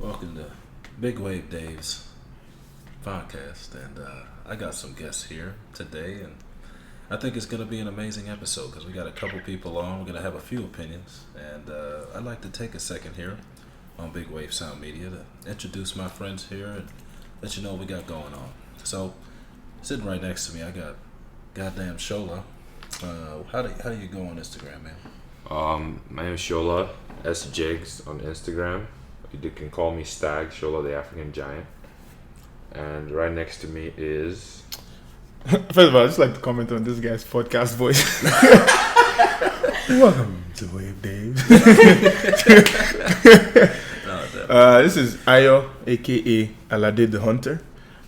Welcome to Bwd Dave's podcast, and I got some guests here today, and I think it's going to be an amazing episode because we got a couple people on. We're going to have a few opinions, and I'd like to take a second here on Bwd Sound Media to introduce my friends here and let you know what we got going on. So, sitting right next to me, I got goddamn Shola. How do you go on Instagram, man? My name is Shola S Jigs on Instagram. You can call me Stag, Shola the African Giant. And right next to me is... First of all, I just like to comment on this guy's podcast voice. Welcome to Wave Dave. This is Ayo, aka Alade the Hunter.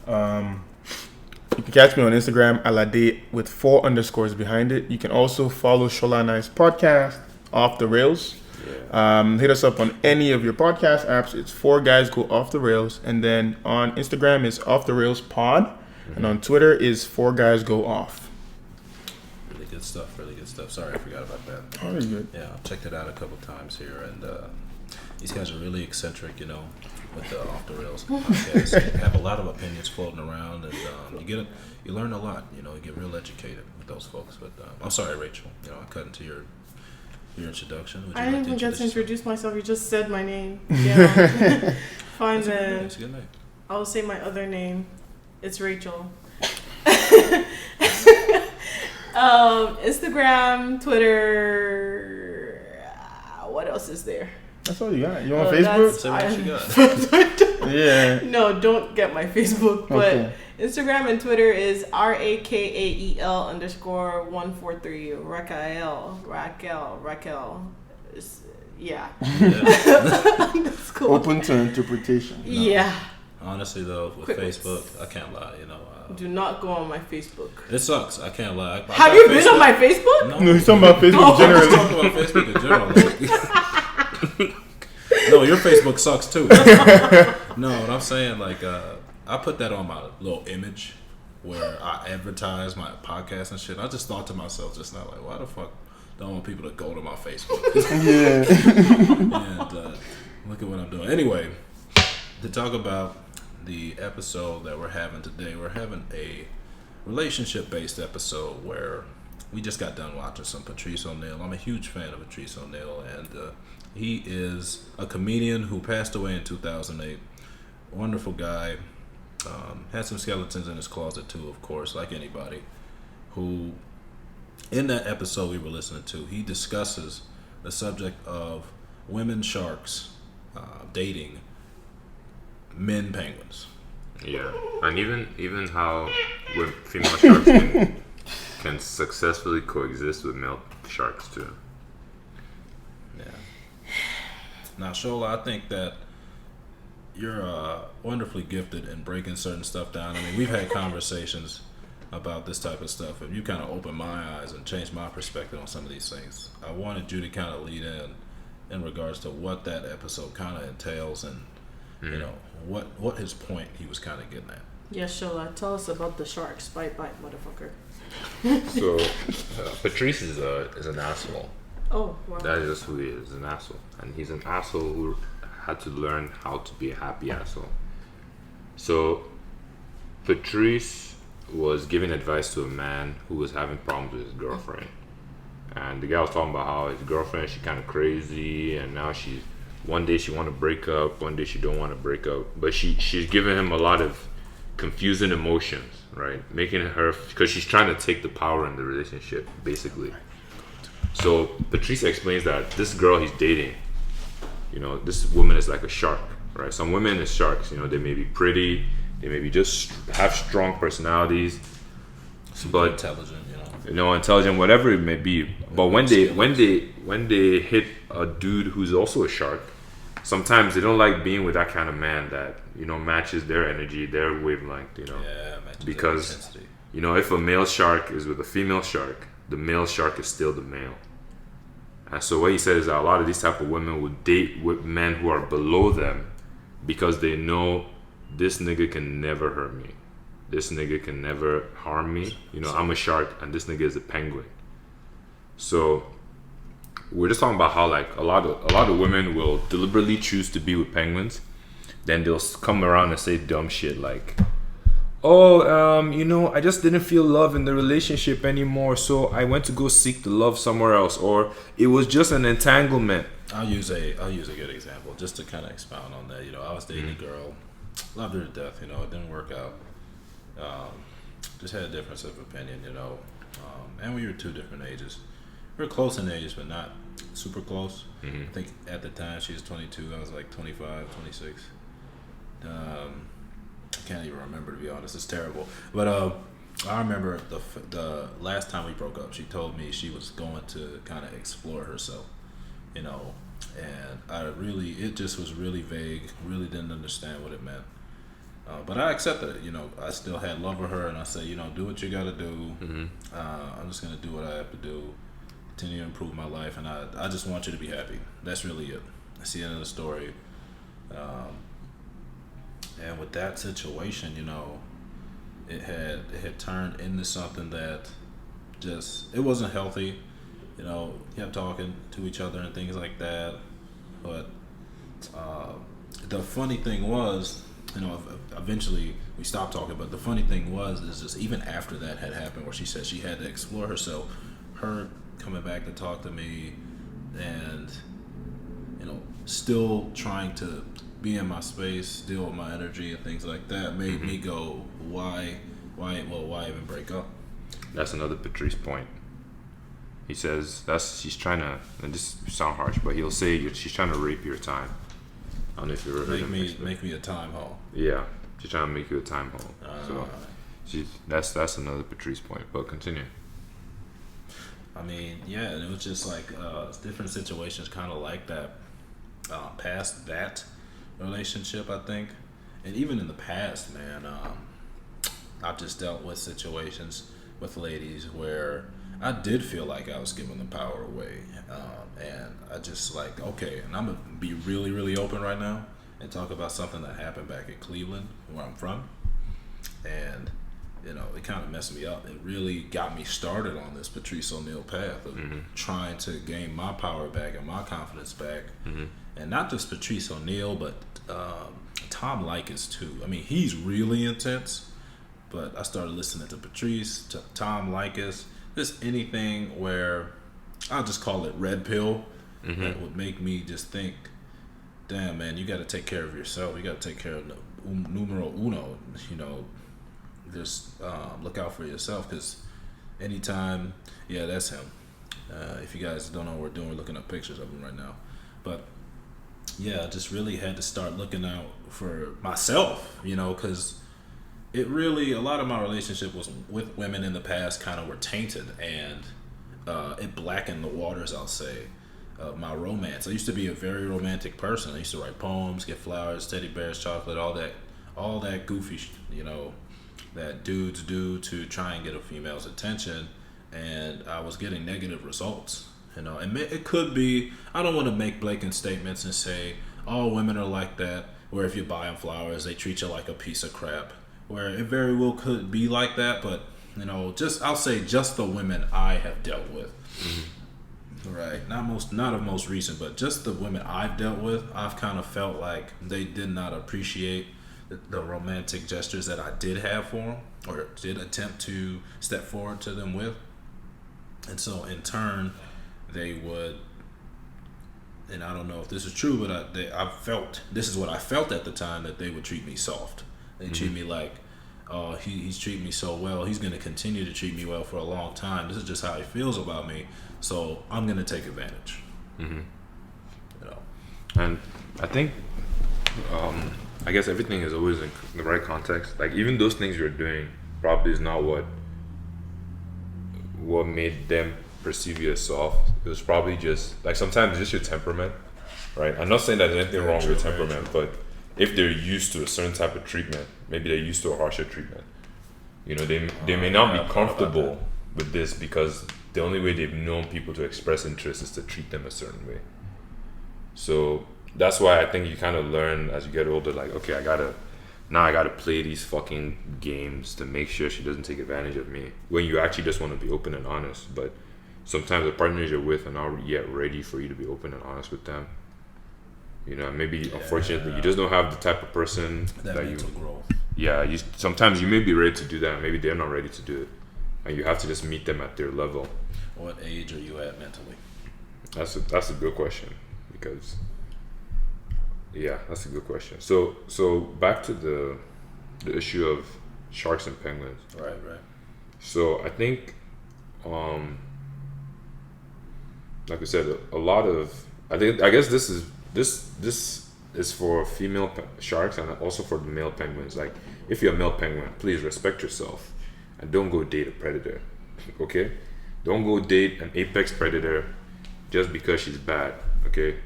You can catch me on Instagram, Alade, with 4 underscores behind it. You can also follow Shola and I's podcast, Off the Rails. Yeah. Hit us up on any of your podcast apps. It's 4 Guys Go Off the Rails. And then on Instagram is Off the Rails Pod. Mm-hmm. And on Twitter is 4 Guys Go Off. Really good stuff. Sorry, I forgot about that. Oh, really good. Yeah, I checked it out a couple times here. And these guys are really eccentric, with the Off the Rails podcast. They have a lot of opinions floating around. And you learn a lot. You get real educated with those folks. But I'm sorry, Rachel. I cut into your introduction. I didn't even get to introduce myself. You just said my name. Yeah. Fine then. It's a good name. I'll say my other name. It's Rachel. Instagram, Twitter. What else is there? That's all you got. You on Facebook? Say what you got. Yeah. No, don't get my Facebook. But okay. Instagram and Twitter is RAKAEL_143. Raquel. Yeah. That's cool. Open to interpretation. No. Yeah. Honestly, though, with Facebook, I can't lie. Do not go on my Facebook. It sucks. I can't lie. Have you been on my Facebook? No, he's talking about Facebook generally. I'm talking about Facebook in general. No, your Facebook sucks too. No, what I'm saying, I put that on my little image where I advertise my podcast and shit. I just thought to myself just now, why the fuck don't I want people to go to my Facebook? Yeah. And look at what I'm doing. Anyway, to talk about the episode that we're having today, we're having a relationship-based episode where we just got done watching some Patrice O'Neal. I'm a huge fan of Patrice O'Neal, and he is a comedian who passed away in 2008. Wonderful guy. Had some skeletons in his closet too, of course, like anybody. Who, in that episode we were listening to, he discusses the subject of women sharks dating men penguins. Yeah, and even how female sharks can successfully coexist with male sharks too. Yeah. Now, Shola, I think that you're wonderfully gifted in breaking certain stuff down. I mean, we've had conversations about this type of stuff, and you kind of opened my eyes and changed my perspective on some of these things. I wanted you to kind of lead in regards to what that episode kind of entails and, what his point he was kind of getting at. Yes, Shola, tell us about the sharks. Bite, motherfucker. So, Patrice is an asshole. Oh, wow. That is just who he is, an asshole. And he's an asshole who had to learn how to be a happy asshole. So, Patrice was giving advice to a man who was having problems with his girlfriend. And the guy was talking about how his girlfriend, she's kind of crazy, and now one day she want to break up, one day she don't want to break up. But she's giving him a lot of confusing emotions, right? Making her, because she's trying to take the power in the relationship, basically. So Patrice explains that this girl he's dating, this woman is like a shark, right? Some women is sharks, they may be pretty, they may be just have strong personalities, but intelligent, intelligent, whatever it may be. But when they hit a dude who's also a shark, sometimes they don't like being with that kind of man that matches their energy, their wavelength. Because if a male shark is with a female shark, the male shark is still the male. And so what he said is that a lot of these type of women would date with men who are below them because they know this nigga can never hurt me. This nigga can never harm me. I'm a shark and this nigga is a penguin. So we're just talking about how a lot of women will deliberately choose to be with penguins then they'll come around and say dumb shit like, oh, I just didn't feel love in the relationship anymore, so I went to go seek the love somewhere else, or it was just an entanglement. I'll use a good example just to kind of expound on that. I was dating a girl, loved her to death. It didn't work out. Just had a difference of opinion. And we were two different ages. We were close in age, but not super close. I think at the time she was 22, I was like 25, 26. I can't even remember, to be honest. It's terrible. But I remember the last time we broke up, she told me she was going to kind of explore herself, and it just was really vague. Really didn't understand what it meant. But I accepted it. I still had love for her, and I said, do what you got to do. I'm just gonna do what I have to do, continue to improve my life, and I just want you to be happy. That's really it. That's the end of the story. And with that situation, it had turned into something that it wasn't healthy. Kept talking to each other and things like that. But the funny thing was, eventually we stopped talking. But the funny thing is just even after that had happened, where she said she had to explore herself, her coming back to talk to me, and still trying to be in my space, deal with my energy and things like that, made me go, why even break up? That's another Patrice point. He says she's trying to, and this sound harsh, but he'll say she's trying to rape your time. I don't know if you ever heard him. Make me a time hole. Yeah, she's trying to make you a time hole. So that's another Patrice point. But continue. I mean, yeah, and it was just like different situations, kind of like that. Past that relationship, I think, and even in the past, man, I've just dealt with situations with ladies where I did feel like I was giving the power away, and I just like, okay, and I'm gonna be really, really open right now and talk about something that happened back in Cleveland, where I'm from, and it kind of messed me up. It really got me started on this Patrice O'Neal path of trying to gain my power back and my confidence back, and not just Patrice O'Neal, but Tom Likas too. I mean, he's really intense, but I started listening to Patrice, to Tom Likas, just anything where I'll just call it red pill that would make me just think, damn, man, you got to take care of yourself. You got to take care of numero uno. Just look out for yourself, because anytime, yeah, that's him. If you guys don't know what we're doing, we're looking up pictures of him right now. But yeah, I just really had to start looking out for myself, because it really, a lot of my relationship was with women in the past kind of were tainted, and it blackened the waters, I'll say, my romance. I used to be a very romantic person. I used to write poems, get flowers, teddy bears, chocolate, all that goofy, that dudes do to try and get a female's attention, and I was getting negative results. And it could be, I don't want to make blatant statements and say all women are like that, where if you buy them flowers, they treat you like a piece of crap, where it very well could be like that, but I'll say just the women I have dealt with. Right, not of most recent, but just the women I've dealt with, I've kind of felt like they did not appreciate the romantic gestures that I did have for them, or did attempt to step forward to them with. And so in turn, they would, and I don't know if this is true, but I felt, this is what I felt at the time, that they would treat me soft. They treat me like, oh, he's treating me so well, he's going to continue to treat me well for a long time. This is just how he feels about me, so I'm going to take advantage. And I think, I guess everything is always in the right context. Like, even those things you're doing probably is not what made them perceive you as soft. It was probably just, like, sometimes it's just your temperament, right? I'm not saying that there's anything wrong with temperament, but if they're used to a certain type of treatment, maybe they're used to a harsher treatment. They may not be comfortable with this, because the only way they've known people to express interest is to treat them a certain way. So that's why I think you kind of learn as you get older, like, okay, I gotta play these fucking games to make sure she doesn't take advantage of me, when you actually just want to be open and honest. But sometimes the partners you're with are not yet ready for you to be open and honest with them. You know, maybe unfortunately you just don't have the type of person that that mental you. growth. Yeah, sometimes you may be ready to do that, maybe they're not ready to do it, and you have to just meet them at their level. What age are you at mentally? That's a good question, because that's a good question. So back to the issue of sharks and penguins. Right. So I think, like I said, a lot of I guess this is for female sharks and also for the male penguins. Like, if you're a male penguin, please respect yourself and don't go date a predator. Okay, don't go date an apex predator just because she's bad. Okay,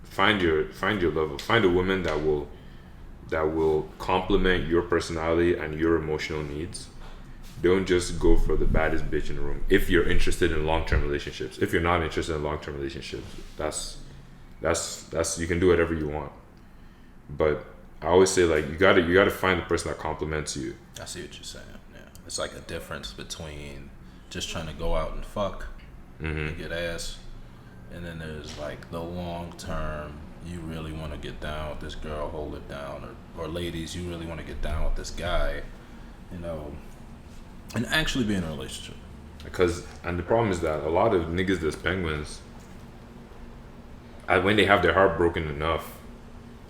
find your level. Find a woman that will complement your personality and your emotional needs. Don't just go for the baddest bitch in the room. If you're interested in long-term relationships, if you're not interested in long-term relationships, that's you can do whatever you want. But I always say, like, you gotta find the person that complements you. I see what you're saying. Yeah, it's like a difference between just trying to go out and fuck and get ass, and then there's like the long term. You really want to get down with this girl, hold it down, or ladies, you really want to get down with this guy, you know, and actually be in a relationship. And the problem is that a lot of niggas that's penguins, when they have their heart broken enough,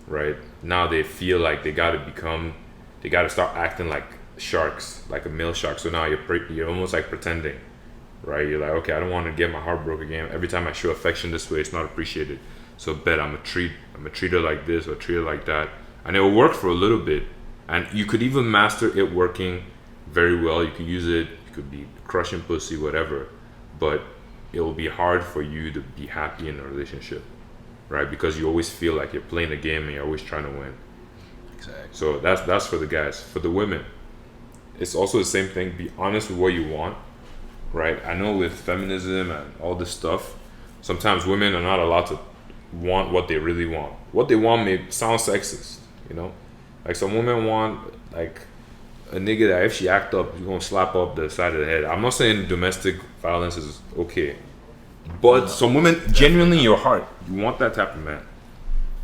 right, now they feel like they gotta start acting like sharks, like a male shark. So now you're almost like pretending, right? You're like, okay, I don't want to get my heart broken again. Every time I show affection this way, it's not appreciated. So bet I'm a treat her like this or treat her like that, and it will work for a little bit, and you could even master it working very well. You could use it. You could be crushing pussy, whatever, but it will be hard for you to be happy in a relationship, right? Because you always feel like you're playing a game and you're always trying to win. Exactly. So that's for the guys. For the women, it's also the same thing. Be honest with what you want, right? I know with feminism and all this stuff, sometimes women are not allowed to want what they really want. What they want may sound sexist, you know? Like, some women want, like, a nigga that if she act up, you're gonna slap up the side of the head. I'm not saying domestic violence is okay, but some women, genuinely in your heart, you want that type of man.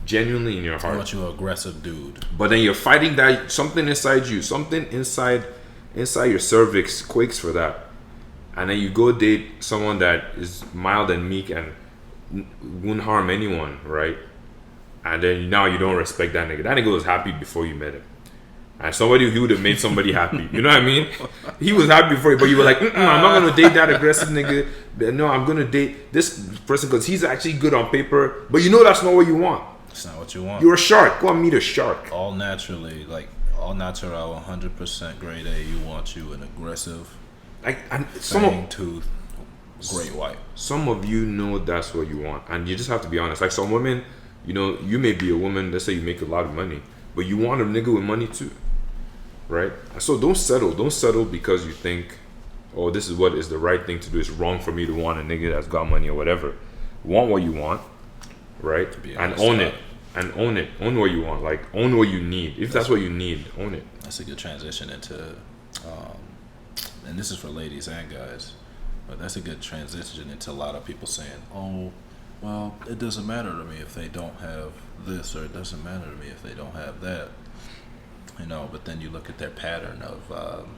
Genuinely in your heart. I want you an aggressive dude. But then you're fighting that something inside you, something inside your cervix quakes for that. And then you go date someone that is mild and meek and won't harm anyone, right? And then now you don't respect that nigga. That nigga was happy before you met him. And somebody who would have made somebody happy. You know what I mean? He was happy before you, but you were like, I'm not going to date that aggressive nigga. No, I'm going to date this person because he's actually good on paper. But you know that's not what you want. It's not what you want. You're a shark. Go and meet a shark. All naturally, like, all natural, 100% grade A. You want you an aggressive, fang-tooth, great white. Some of you know that's what you want. And you just have to be honest. Like, some women, you know, you may be a woman, let's say you make a lot of money, but you want a nigga with money too. Right? So don't settle because you think, oh, this is what is the right thing to do. It's wrong for me to want a nigga that's got money or whatever. Want what you want, right? And own it. And own it. Own what you want. Like, own what you need. If that's what you need, own it. That's a good transition into, and this is for ladies and guys, but that's a good transition into a lot of people saying, oh, well, it doesn't matter to me if they don't have this, or it doesn't matter to me if they don't have that. You know, but then you look at their pattern of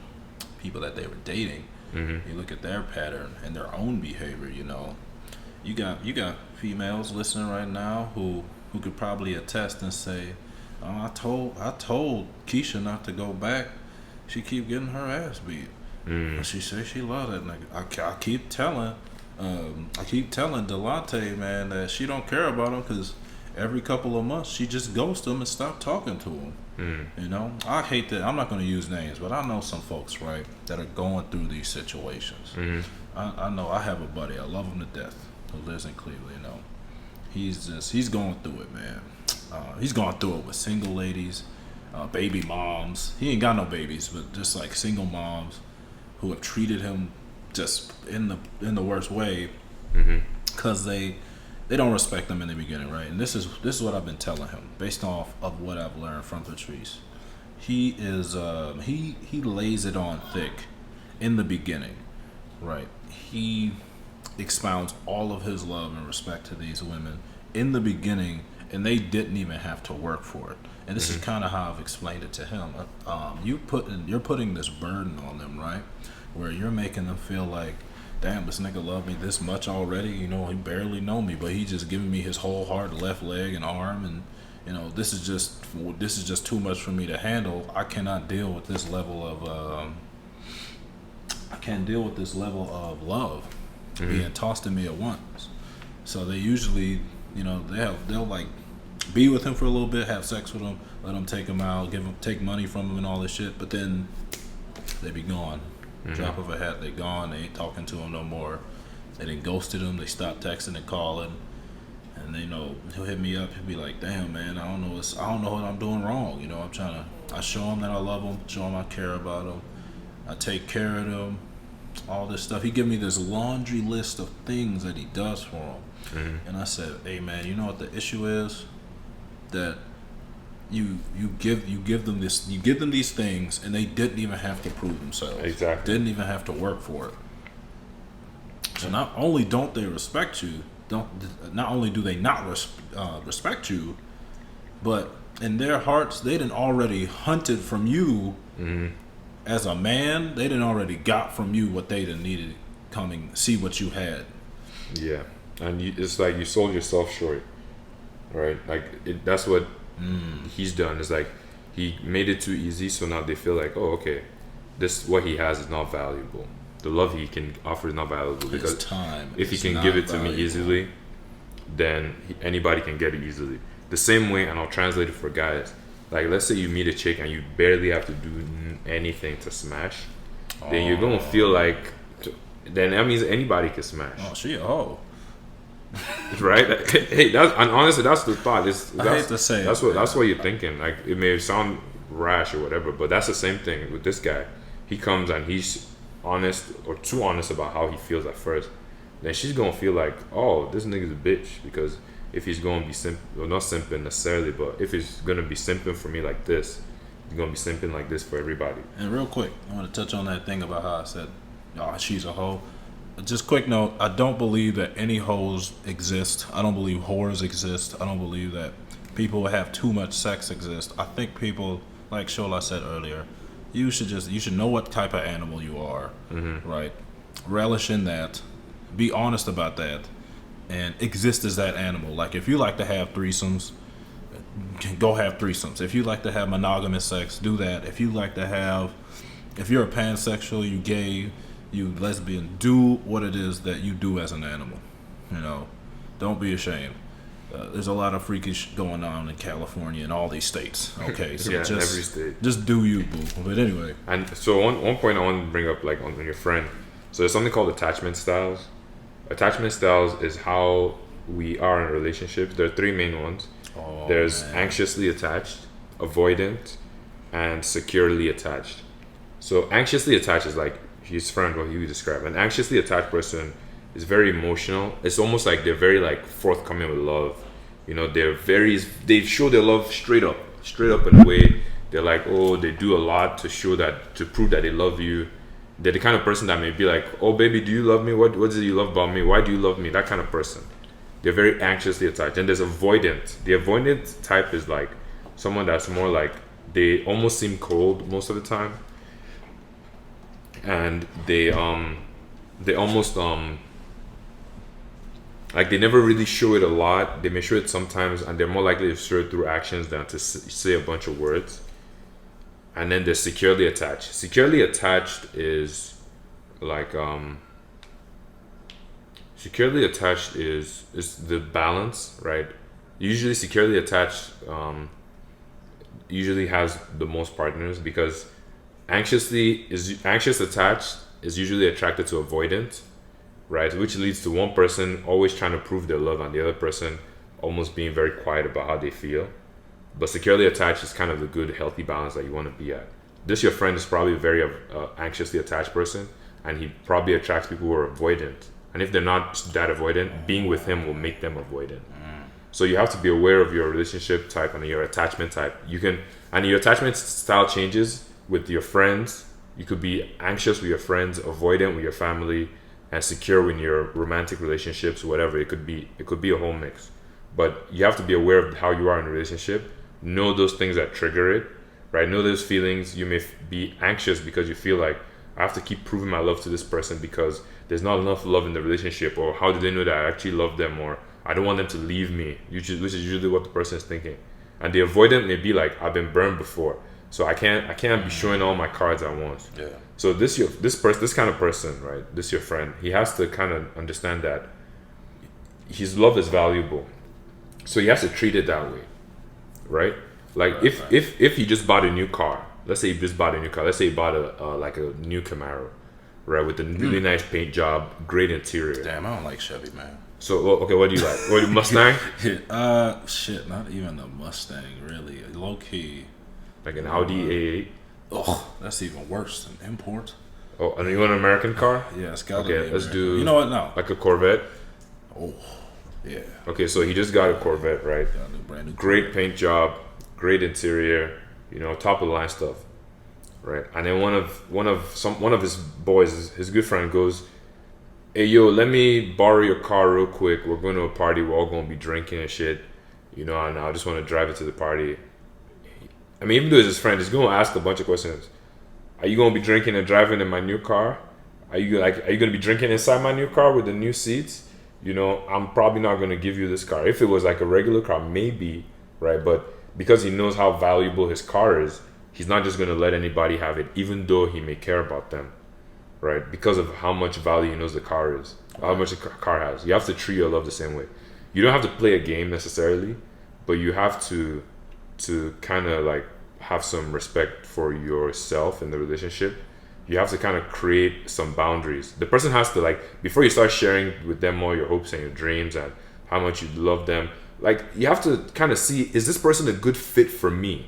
people that they were dating. You look at their pattern and their own behavior. You know, you got females listening right now who could probably attest and say, "Oh, I told Keisha not to go back. She keep getting her ass beat. She says she loves that nigga. I keep telling Delante, man, that she don't care about him because every couple of months she just ghosts him and stop talking to him." You know, I hate that. I'm not going to use names, but I know some folks, right, that are going through these situations. I know I have a buddy, I love him to death, who lives in Cleveland. You know, he's going through it, man. He's going through it with single ladies, baby moms. He ain't got no babies, but just like single moms who have treated him just in the worst way because they don't respect them in the beginning, right? And this is what I've been telling him based off of what I've learned from Patrice. He is he lays it on thick in the beginning, right? He expounds all of his love and respect to these women in the beginning, and they didn't even have to work for it. And this is kind of how I've explained it to him. You're putting this burden on them, right? Where you're making them feel like, damn, this nigga love me this much already. You know, he barely know me, but he just giving me his whole heart, left leg and arm, and you know, this is just too much for me to handle. I cannot deal with this level of love being tossed to me at once. So they usually, you know, they'll like be with him for a little bit, have sex with him, let him take him out, take money from him and all this shit, but then they be gone. Drop of a hat, they gone. They ain't talking to him no more. They done ghosted him. They stopped texting and calling. And they know he'll hit me up. He'll be like, "Damn, man, I don't know what I'm doing wrong. You know, I show him that I love him, show him I care about him, I take care of him, all this stuff." He give me this laundry list of things that he does for him. And I said, "Hey, man, you know what the issue is? That you give them these things, and they didn't even have to prove themselves. Exactly. Didn't even have to work for it. So not only don't they respect you, not only do they not respect you, but in their hearts they done already hunted from you as a man. They done already got from you what they done needed. See what you had. Yeah, and it's like you sold yourself short, right? Like that's what he's done. Is like he made it too easy, so now they feel like, oh, okay, this what he has is not valuable. The love he can offer is not valuable because time if he can give it to me easily, then anybody can get it easily. The same way, and I'll translate it for guys. Like, let's say you meet a chick and you barely have to do anything to smash, then you're gonna feel like, then that means anybody can smash. Oh, she a hoe. Right? Hey, and honestly, that's the thought. I hate to say that's what you're thinking. Like, it may sound rash or whatever, but that's the same thing with this guy. He comes and he's honest or too honest about how he feels at first. Then she's gonna feel like, oh, this nigga's a bitch, because if he's gonna be not simping necessarily, but if he's gonna be simping for me like this, he's gonna be simping like this for everybody. And real quick, I want to touch on that thing about how I said, oh, she's a hoe. Just quick note, I don't believe that any hoes exist. I don't believe whores exist. I don't believe that people who have too much sex exist. I think people, like Shola said earlier, you should know what type of animal you are, right? Relish in that. Be honest about that, and exist as that animal. Like, if you like to have threesomes, go have threesomes. If you like to have monogamous sex, do that. If you're a pansexual, you gay, you lesbian, do what it is that you do as an animal. You know, don't be ashamed. There's a lot of freakish going on in California and all these states. Okay, so yeah, every state. Just do you, boo. But anyway. And so one point I want to bring up, like on your friend. So there's something called attachment styles. Attachment styles is how we are in relationships. There are three main ones. There's anxiously attached, avoidant, and securely attached. So anxiously attached is like his friend, what he would describe. An anxiously attached person is very emotional. It's almost like they're very like forthcoming with love. You know, they show their love straight up in a way. They're like, oh, they do a lot to prove that they love you. They're the kind of person that may be like, oh baby, do you love me? What do you love about me? Why do you love me? That kind of person. They're very anxiously attached. And there's avoidant. The avoidant type is like someone that's more like, they almost seem cold most of the time. And they almost like they never really show it a lot. They may show it sometimes, and they're more likely to show it through actions than to say a bunch of words. And then they're securely attached. Securely attached is like securely attached is the balance, right? Usually securely attached usually has the most partners, because anxious attached is usually attracted to avoidant, right? Which leads to one person always trying to prove their love and the other person almost being very quiet about how they feel. But securely attached is kind of the good, healthy balance that you want to be at. Your friend is probably a very anxiously attached person, and he probably attracts people who are avoidant. And if they're not that avoidant, being with him will make them avoidant. So you have to be aware of your relationship type and your attachment type. And your attachment style changes with your friends. You could be anxious with your friends, avoidant with your family, and secure in your romantic relationships, whatever. It could be a whole mix. but you have to be aware of how you are in a relationship. Know those things that trigger it, right? Know those feelings. You may be anxious because you feel like I have to keep proving my love to this person because there's not enough love in the relationship, or how do they know that I actually love them, or I don't want them to leave me, which is usually what the person is thinking. And the avoidant may be like, I've been burned before, so I can't be showing all my cards at once. Yeah. So this kind of person, right? This your friend. He has to kind of understand that his love is valuable, so he has to treat it that way, right? Like if he just bought a new car, let's say he just bought a new car. Let's say he bought a new Camaro, right, with a really nice paint job, great interior. Damn, I don't like Chevy, man. So okay, what do you like? What Mustang? Shit, not even a Mustang, really. Low key. Like an Audi A8? Oh, that's even worse than import. Oh, and you want an American car? Yeah, it's got to Okay, be let's American. do. You know what? No. Like a Corvette. Oh, yeah. Okay, so he just got a Corvette, right? Got a brand new Great Corvette. paint job, great interior, top of the line stuff, right? And then one of his boys, his good friend, goes, "Hey yo, let me borrow your car real quick. We're going to a party. We're all going to be drinking and shit, and I just want to drive it to the party." I mean, even though it's his friend, he's going to ask a bunch of questions. Are you going to be drinking and driving in my new car? Are you going to be drinking inside my new car with the new seats? I'm probably not going to give you this car. If it was like a regular car, maybe, right? But because he knows how valuable his car is, he's not just going to let anybody have it, even though he may care about them, right? Because of how much value he knows the car is, how much the car has. You have to treat your love the same way. You don't have to play a game necessarily, but you have to kind of like have some respect for yourself in the relationship. You have to kind of create some boundaries. The person has to, like, before you start sharing with them all your hopes and your dreams and how much you love them, like, you have to kind of see, is this person a good fit for me,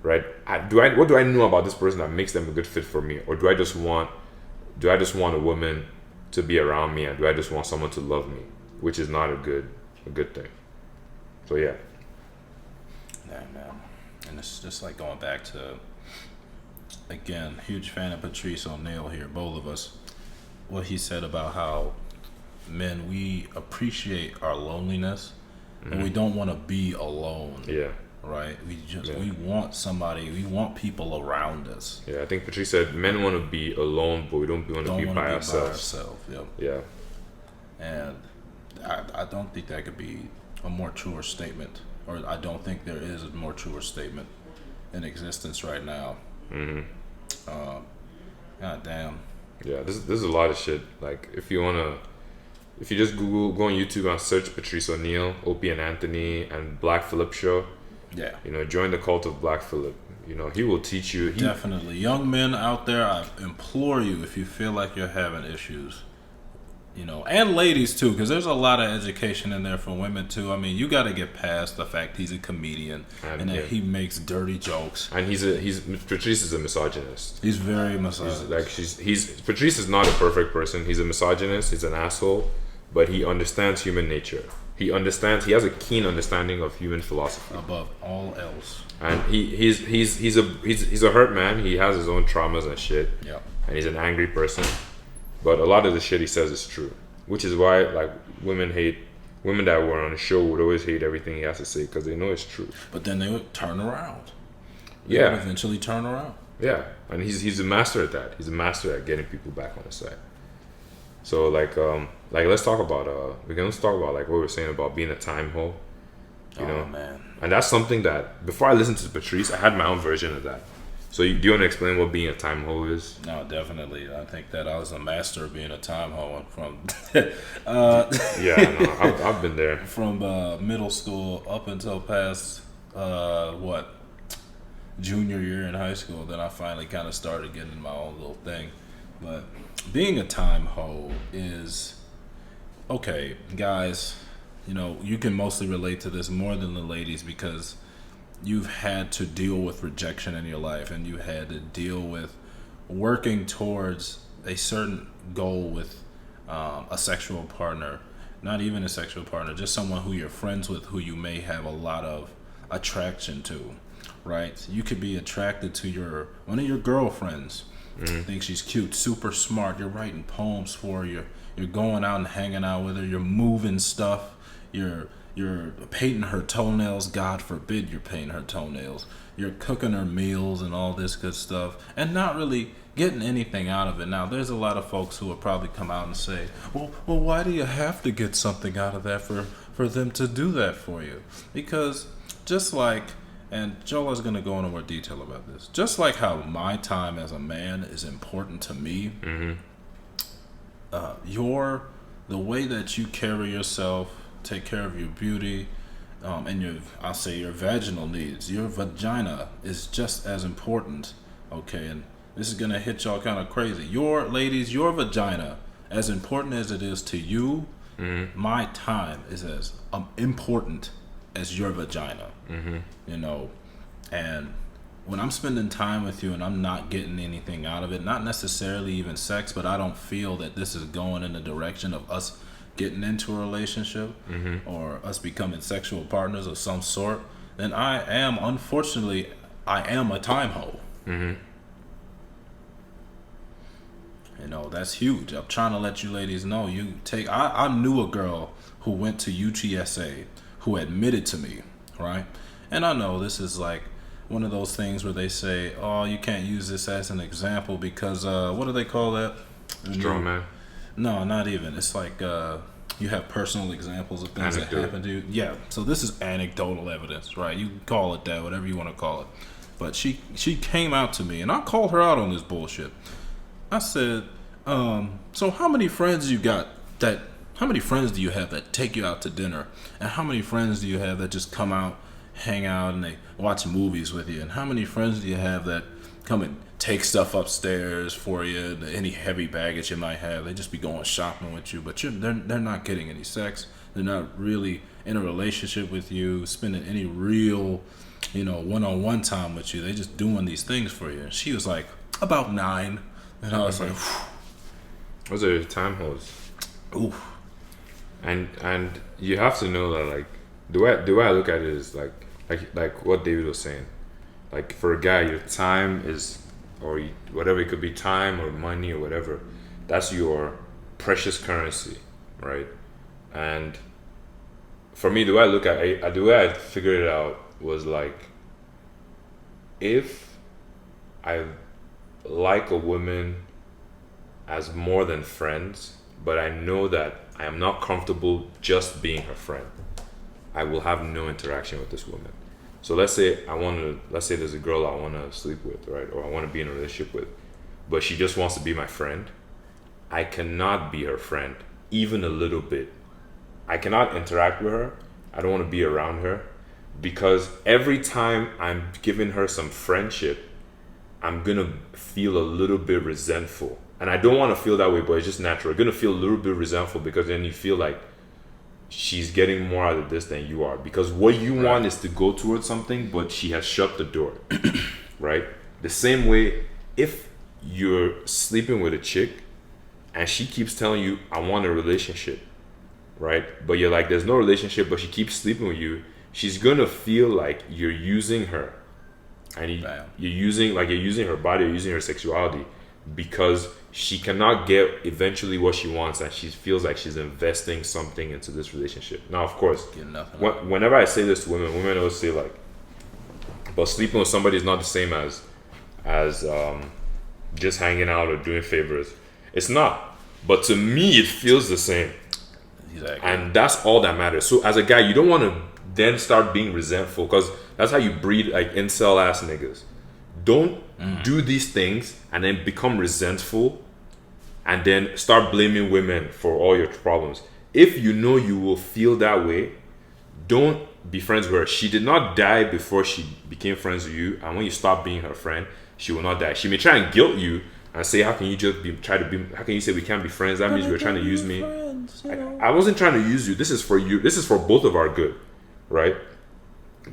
right? What do I know about this person that makes them a good fit for me? Or do I just want a woman to be around me, and do I just want someone to love me, which is not a good thing. So yeah. Yeah, man. And it's just like going back to, again, huge fan of Patrice O'Neal here, both of us. What he said about how men, we appreciate our loneliness, and we don't want to be alone. Yeah. Right? We want somebody, we want people around us. Yeah, I think Patrice said men want to be alone, but we don't want to be by ourselves. Yep. Yeah. And I don't think that could be a more truer statement, or I don't think there is a more truer statement in existence right now. God damn. Yeah, this is a lot of shit. Like, if you just go on YouTube and search Patrice O'Neal, Opie and Anthony, and Black Phillip show. Yeah. Join the cult of Black Phillip. He will teach you. Definitely. Young men out there, I implore you, if you feel like you're having issues, and ladies too, because there's a lot of education in there for women too. I mean, you got to get past the fact he's a comedian and that he makes dirty jokes. And Patrice is a misogynist. He's very misogynist. Patrice is not a perfect person. He's a misogynist. He's an asshole, but he understands human nature. He has a keen understanding of human philosophy above all else. And he's a hurt man. He has his own traumas and shit. Yeah. And he's an angry person. But a lot of the shit he says is true, which is why, like, women that were on the show would always hate everything he has to say because they know it's true. But then they would turn around. They would eventually turn around. Yeah, and he's a master at that. He's a master at getting people back on his side. So let's talk about like what we were saying about being a time hoe. You know, man. And that's something that before I listened to Patrice, I had my own version of that. So do you want to explain what being a time hoe is? No, definitely. I think that I was a master of being a time hoe from I've been there. From middle school up until past junior year in high school. Then I finally kind of started getting my own little thing. But being a time hoe is, okay, guys, you can mostly relate to this more than the ladies because you've had to deal with rejection in your life, and you had to deal with working towards a certain goal with a sexual partner, not even a sexual partner, just someone who you're friends with, who you may have a lot of attraction to, right? You could be attracted to one of your girlfriends, think she's cute, super smart, you're writing poems for her, you're going out and hanging out with her, you're moving stuff, you're you're painting her toenails. God forbid you're painting her toenails. You're cooking her meals and all this good stuff, and not really getting anything out of it. Now, there's a lot of folks who will probably come out and say, well, why do you have to get something out of that for them to do that for you? Because just like, and Jola's going to go into more detail about this, just like how my time as a man is important to me, the way that you carry yourself, take care of your beauty, and I'll say your vaginal needs, your vagina is just as important, okay? And this is going to hit y'all kind of crazy. Your vagina, as important as it is to you, my time is as important as your vagina, you know? And when I'm spending time with you and I'm not getting anything out of it, not necessarily even sex, but I don't feel that this is going in the direction of us getting into a relationship or us becoming sexual partners of some sort, then unfortunately, I am a time hoe. You know, that's huge. I'm trying to let you ladies know. I knew a girl who went to UTSA who admitted to me, right? And I know this is like one of those things where they say, oh, you can't use this as an example because, what do they call that? Strong man. No, not even. It's like you have personal examples of things that happen to you. Yeah, so this is anecdotal evidence, right? You can call it that, whatever you want to call it. But she came out to me, and I called her out on this bullshit. I said, so how many friends you got how many friends do you have that take you out to dinner? And how many friends do you have that just come out, hang out, and they watch movies with you? And how many friends do you have that come and take stuff upstairs for you, any heavy baggage you might have? They just be going shopping with you, but they're not getting any sex. They're not really in a relationship with you, spending any real, one-on-one time with you. They're just doing these things for you. And she was like, about 9. And I was like, whew. Those are time hoes. Oof. And you have to know that, like, the way I look at it is like what David was saying. Like, for a guy, your time is, or whatever, it could be time or money or whatever, that's your precious currency, right? And for me, the way I look at it, the way I figured it out was like, if I like a woman as more than friends, but I know that I am not comfortable just being her friend, I will have no interaction with this woman. So let's say there's a girl I want to sleep with, right? Or I want to be in a relationship with, but she just wants to be my friend. I cannot be her friend, even a little bit. I cannot interact with her. I don't want to be around her, because every time I'm giving her some friendship, I'm going to feel a little bit resentful. And I don't want to feel that way, but it's just natural. You're going to feel a little bit resentful, because then you feel like she's getting more out of this than you are, because what you want is to go towards something, but she has shut the door. Right? The same way, if you're sleeping with a chick and she keeps telling you, I want a relationship, right? But you're like, there's no relationship, but she keeps sleeping with you, she's gonna feel like you're using her, and you're using her body, you're using her sexuality, because she cannot get eventually what she wants, and she feels like she's investing something into this relationship. Now, of course, whenever I say this to women always say, like, but sleeping with somebody is not the same as just hanging out or doing favors. It's not. But to me, it feels the same. Exactly. And that's all that matters. So as a guy, you don't want to then start being resentful, because that's how you breed like incel ass niggas. Don't do these things and then become resentful and then start blaming women for all your problems. If you know you will feel that way, don't be friends with her. She did not die before she became friends with you, and when you stop being her friend, she will not die. She may try and guilt you and say, how can you how can you say we can't be friends? That means you're trying to use me. I wasn't trying to use you. This is for you. This is for both of our good, right?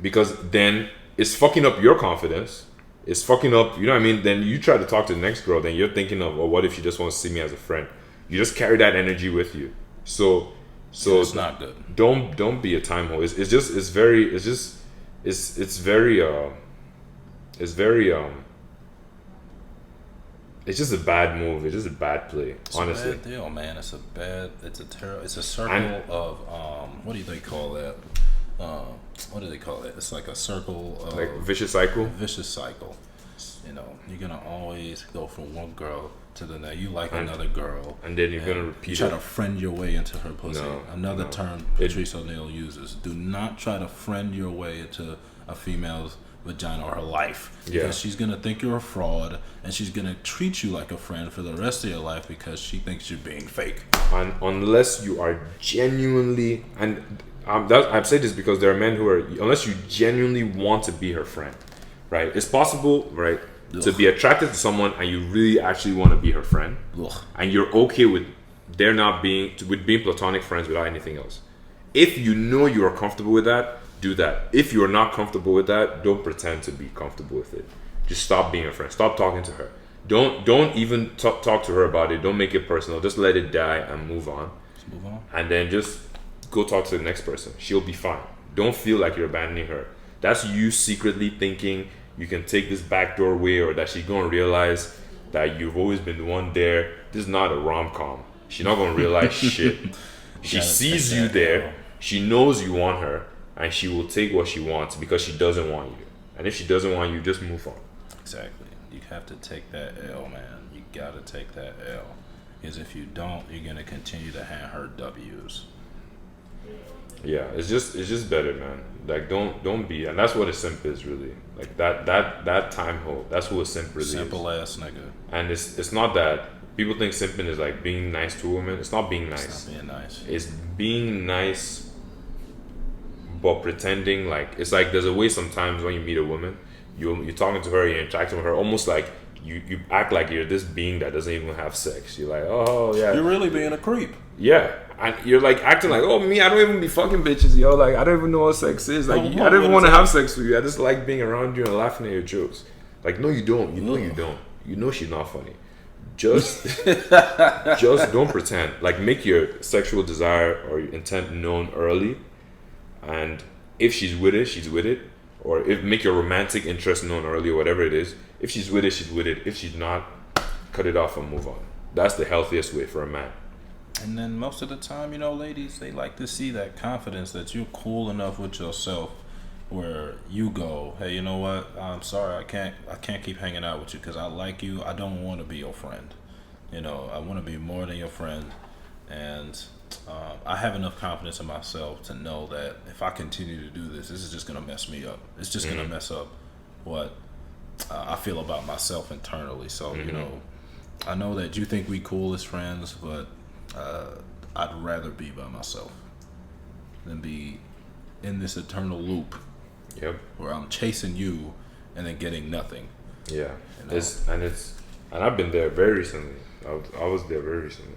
Because then it's fucking up your confidence. It's fucking up, you know what I mean? Then you try to talk to the next girl, then you're thinking of, oh, what if she just wants to see me as a friend? You just carry that energy with you. So it's not good. Don't be a time hole. It's very it's just a bad move. It's just a bad play. It's honestly, a bad deal, man. It's a circle of what do they call that? What do they call it? It's like a circle of like vicious cycle. Vicious cycle. You know, you're gonna always go from one girl to the next. You like another girl, and then you're gonna repeat try it. to friend your way into her pussy. Another term Patrice O'Neal uses. Do not try to friend your way into a female's vagina or her life, because she's gonna think you're a fraud, and she's gonna treat you like a friend for the rest of your life because she thinks you're being fake. And unless you are genuinely, and I've said this because there are men who are, unless you genuinely want to be her friend, right? It's possible, right, to be attracted to someone and you really actually want to be her friend, and you're okay with being platonic friends without anything else. If you know you are comfortable with that, do that. If you're not comfortable with that, don't pretend to be comfortable with it. Just stop being a friend. Stop talking to her. Don't even talk to her about it. Don't make it personal. Just let it die and move on. Let's move on. And then just go talk to the next person. She'll be fine. Don't feel like you're abandoning her. That's you secretly thinking you can take this backdoor way, or that she's gonna realize that you've always been the one there. This is not a rom-com. She's not gonna realize shit. She sees you there. She knows you want her, and she will take what she wants because she doesn't want you. And if she doesn't want you, just move on. Exactly. You have to take that L, man. You gotta take that L, because if you don't, you're gonna continue to hand her W's. Yeah, it's just better, man. Like don't be, and that's what a simp is really. Like that time hole. That's who a simp really is. Simple ass nigga. And it's not that people think simping is like being nice to a woman. It's not being nice. It's not being nice. It's being nice, but pretending like, it's like there's a way sometimes when you meet a woman, you're talking to her, you're interacting with her, almost like you act like you're this being that doesn't even have sex. You're like, oh yeah, you're really being a creep. Yeah, and you're like acting like, oh me, I don't even be fucking bitches, yo. Like I don't even know what sex is. Like I don't even want to have sex with you. I just like being around you and laughing at your jokes. Like no, you don't. You know you don't. You know she's not funny. Just don't pretend. Like make your sexual desire or your intent known early, and if she's with it, she's with it. Or make your romantic interest known early, or whatever it is. If she's with it, she's with it. If she's not, cut it off and move on. That's the healthiest way for a man. And then most of the time, you know, ladies, they like to see that confidence that you're cool enough with yourself, where you go, hey, you know what? I'm sorry, I can't keep hanging out with you because I like you. I don't want to be your friend. You know, I want to be more than your friend, and I have enough confidence in myself to know that if I continue to do this, this is just gonna mess me up. It's just gonna mess up what I feel about myself internally. So you know, I know that you think we cool as friends, but I'd rather be by myself than be in this eternal loop. Yep. Where I'm chasing you and then getting nothing. Yeah. You know? And I've been there very recently. I was there very recently.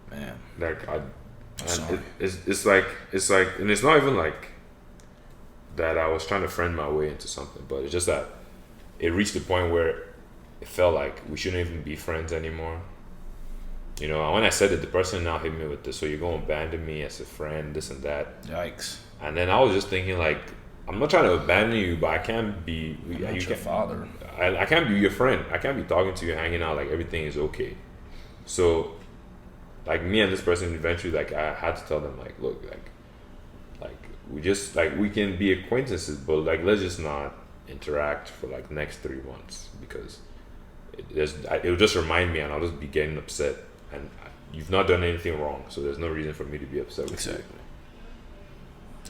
Like, man. Like it's like, and it's not even like that I was trying to friend my way into something, but it's just that it reached a point where it felt like we shouldn't even be friends anymore. You know, and when I said it, the person now hit me with this, so you're going to abandon me as a friend, this and that. Yikes. And then I was just thinking, like, I'm not trying to abandon you, but I can't be your father. I can't be your friend. I can't be talking to you, hanging out like everything is okay. So, like, me and this person eventually, like, I had to tell them, like, look, like we just, like, we can be acquaintances, but, like, let's just not interact for, like, the next 3 months, because it'll just remind me, and I'll just be getting upset. And you've not done anything wrong, so there's no reason for me to be upset with you.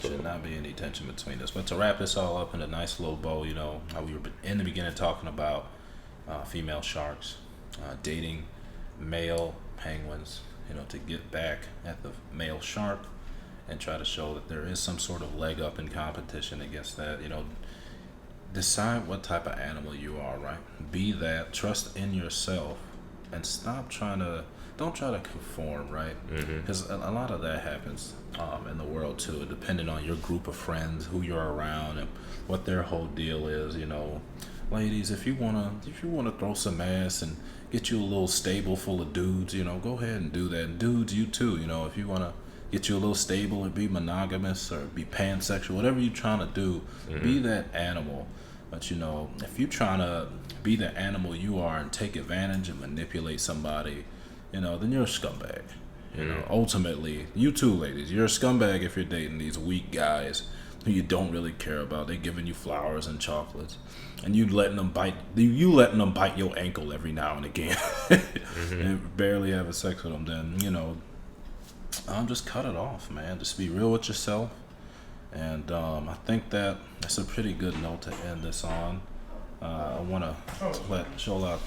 Should not be any tension between us. But to wrap this all up in a nice little bow, you know, we were in the beginning talking about female sharks, dating male penguins, you know, to get back at the male shark and try to show that there is some sort of leg up in competition against that. You know, decide what type of animal you are, right? Be that, trust in yourself, and don't try to conform, right? Because a lot of that happens in the world too, depending on your group of friends, who you're around, and what their whole deal is. You know, ladies, if you wanna throw some ass and get you a little stable full of dudes, you know, go ahead and do that. And dudes, you too. You know, if you wanna get you a little stable and be monogamous or be pansexual, whatever you're trying to do, be that animal. But you know, if you're trying to be the animal you are and take advantage and manipulate somebody, you know, then you're a scumbag. You know, ultimately, you too, ladies, you're a scumbag if you're dating these weak guys who you don't really care about. They're giving you flowers and chocolates, and you letting them bite your ankle every now and again, and barely having sex with them. Then you know, just cut it off, man. Just be real with yourself. And I think that's a pretty good note to end this on. I want to let Shola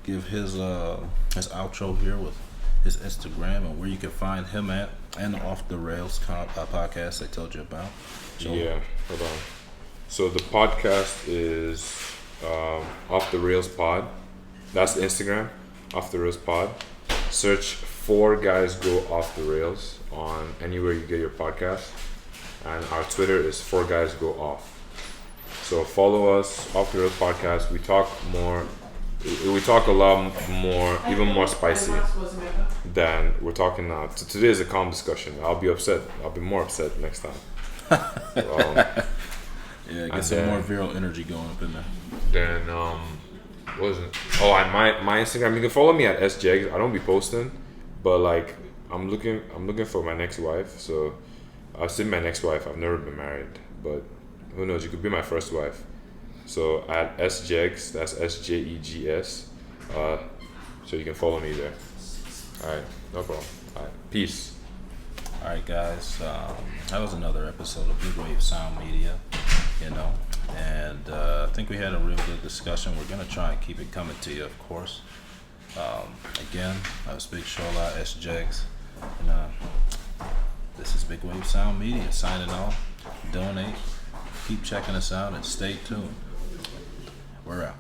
give his outro here with his Instagram and where you can find him at, and the Off the Rails podcast I told you about. Yeah, hold on. So the podcast is Off the Rails Pod. That's the Instagram, Off the Rails Pod. Search 4 Guys Go Off the Rails on anywhere you get your podcast. And our Twitter is 4 Guys Go Off. So follow us, Off the Rails Podcast. We talk a lot more, even more spicy than we're talking now. So today is a calm discussion. I'll be upset. I'll be more upset next time. Yeah, get some more viral energy going up in there. Then what was it? Oh, and my Instagram. You can follow me at sjegs. I don't be posting, but like I'm looking for my next wife. So I've seen my next wife. I've never been married, but who knows? You could be my first wife. So at sjegs, that's SJEGS. So you can follow me there. All right, no problem. All right, peace. All right, guys. That was another episode of Bwd Sound Media. You know, and I think we had a real good discussion. We're gonna try and keep it coming to you, of course. Again, I was Big Shola SJEGS, and this is Bwd Sound Media signing off. Donate, keep checking us out, and stay tuned. We're out.